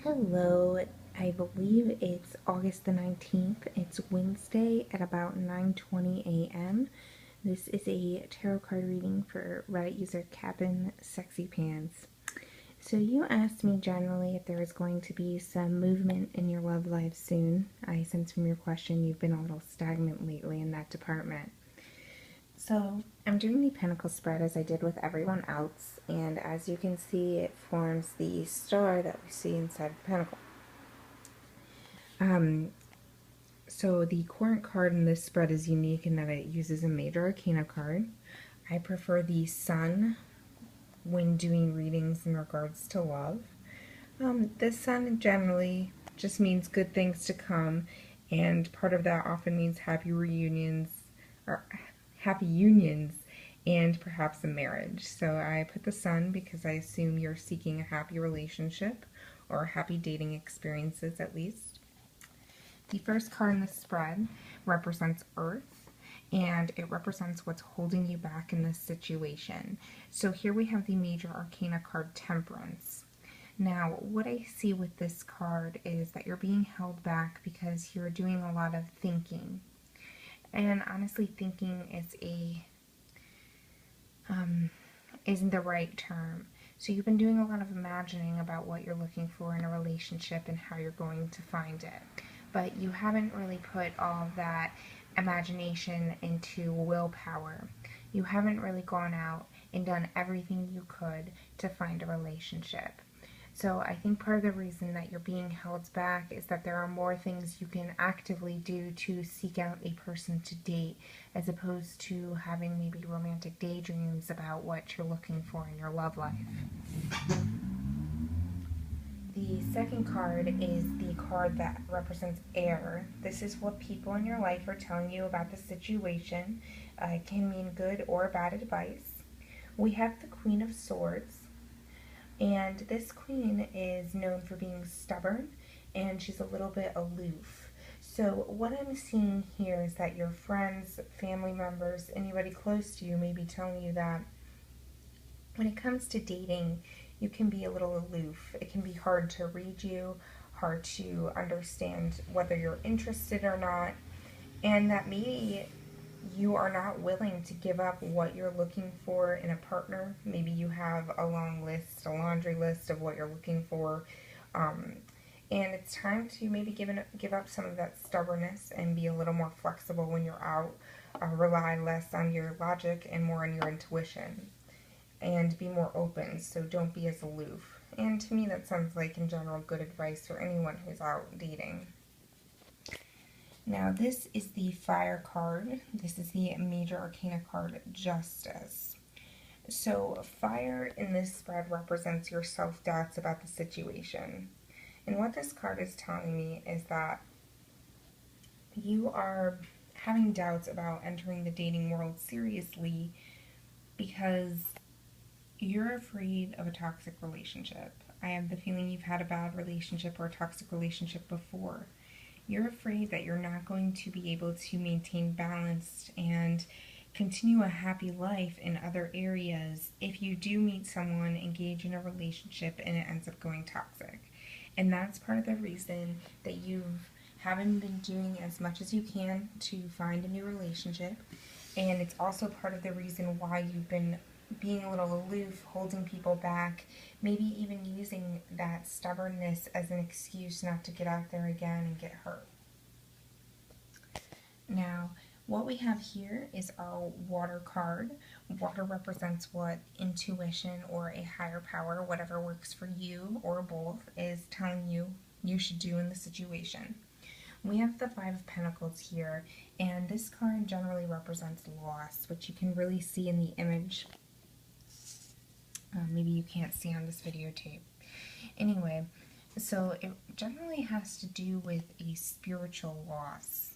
Hello, I believe it's August the 19th. It's Wednesday at about 9:20 a.m. This is a tarot card reading for Reddit user Capnsexypants. So you asked me generally if there was going to be some movement in your love life soon. I sense from your question you've been a little stagnant lately in that department. So I'm doing the pentacle spread as I did with everyone else, and as you can see, it forms the star that we see inside the pentacle. So the current card in this spread is unique in that it uses a major arcana card. I prefer the sun when doing readings in regards to love. The sun generally just means good things to come, and part of that often means happy reunions or happy unions and perhaps a marriage. So I put the sun because I assume you're seeking a happy relationship or happy dating experiences at least. The first card in the spread represents Earth, and it represents what's holding you back in this situation. So here we have the major arcana card, Temperance. Now, what I see with this card is that you're being held back because you're doing a lot of thinking. And honestly, thinking isn't the right term. So you've been doing a lot of imagining about what you're looking for in a relationship and how you're going to find it. But you haven't really put all of that imagination into willpower. You haven't really gone out and done everything you could to find a relationship. So I think part of the reason that you're being held back is that there are more things you can actively do to seek out a person to date, as opposed to having maybe romantic daydreams about what you're looking for in your love life. The second card is the card that represents air. This is what people in your life are telling you about the situation. It can mean good or bad advice. We have the Queen of Swords. And this queen is known for being stubborn, and she's a little bit aloof. So what I'm seeing here is that your friends, family members, anybody close to you may be telling you that when it comes to dating, you can be a little aloof. It can be hard to read you, hard to understand whether you're interested or not, and that maybe you are not willing to give up what you're looking for in a partner. Maybe you have a long list, a laundry list of what you're looking for, and it's time to maybe give up some of that stubbornness and be a little more flexible when you're out. Rely less on your logic and more on your intuition, and be more open, so don't be as aloof. And to me, that sounds like, in general, good advice for anyone who's out dating. Now, this is the Fire card. This is the major arcana card, Justice. So, fire in this spread represents your self-doubts about the situation. And what this card is telling me is that you are having doubts about entering the dating world seriously because you're afraid of a toxic relationship. I have the feeling you've had a bad relationship or a toxic relationship before. You're afraid that you're not going to be able to maintain balance and continue a happy life in other areas if you do meet someone, engage in a relationship, and it ends up going toxic. And that's part of the reason that you haven't been doing as much as you can to find a new relationship. And it's also part of the reason why you've been being a little aloof, holding people back, maybe even using that stubbornness as an excuse not to get out there again and get hurt. Now, what we have here is our Water card. Water represents what intuition or a higher power, whatever works for you or both, is telling you you should do in the situation. We have the Five of Pentacles here, and this card generally represents loss, which you can really see in the image. Maybe you can't see on this videotape. Anyway, so it generally has to do with a spiritual loss.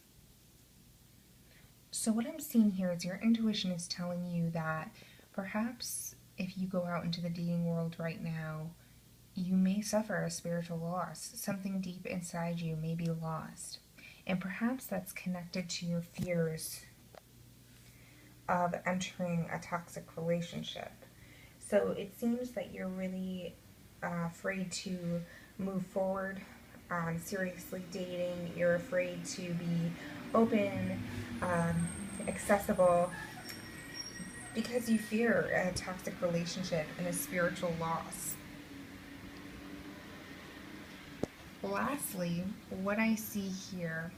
So what I'm seeing here is your intuition is telling you that perhaps if you go out into the dating world right now, you may suffer a spiritual loss. Something deep inside you may be lost. And perhaps that's connected to your fears of entering a toxic relationship. So it seems that you're really afraid to move forward on seriously dating. You're afraid to be open, accessible, because you fear a toxic relationship and a spiritual loss. Lastly, what I see here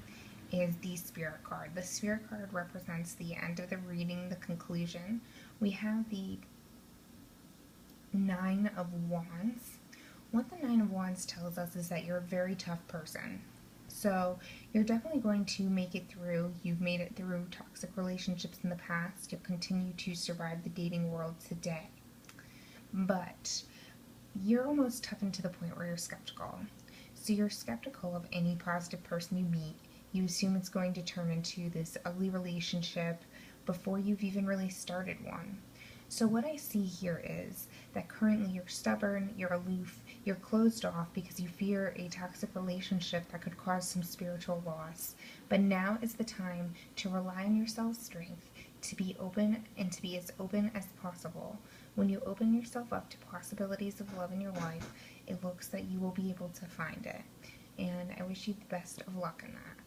is the Spirit card. The Spirit card represents the end of the reading, the conclusion. We have the Nine of Wands. What the Nine of Wands tells us is that you're a very tough person. So you're definitely going to make it through. You've made it through toxic relationships in the past. You'll continue to survive the dating world today. But you're almost toughened to the point where you're skeptical. So you're skeptical of any positive person you meet. You assume it's going to turn into this ugly relationship before you've even really started one. So what I see here is that currently you're stubborn, you're aloof, you're closed off because you fear a toxic relationship that could cause some spiritual loss. But now is the time to rely on your self-strength, to be open and to be as open as possible. When you open yourself up to possibilities of love in your life, it looks that you will be able to find it. And I wish you the best of luck in that.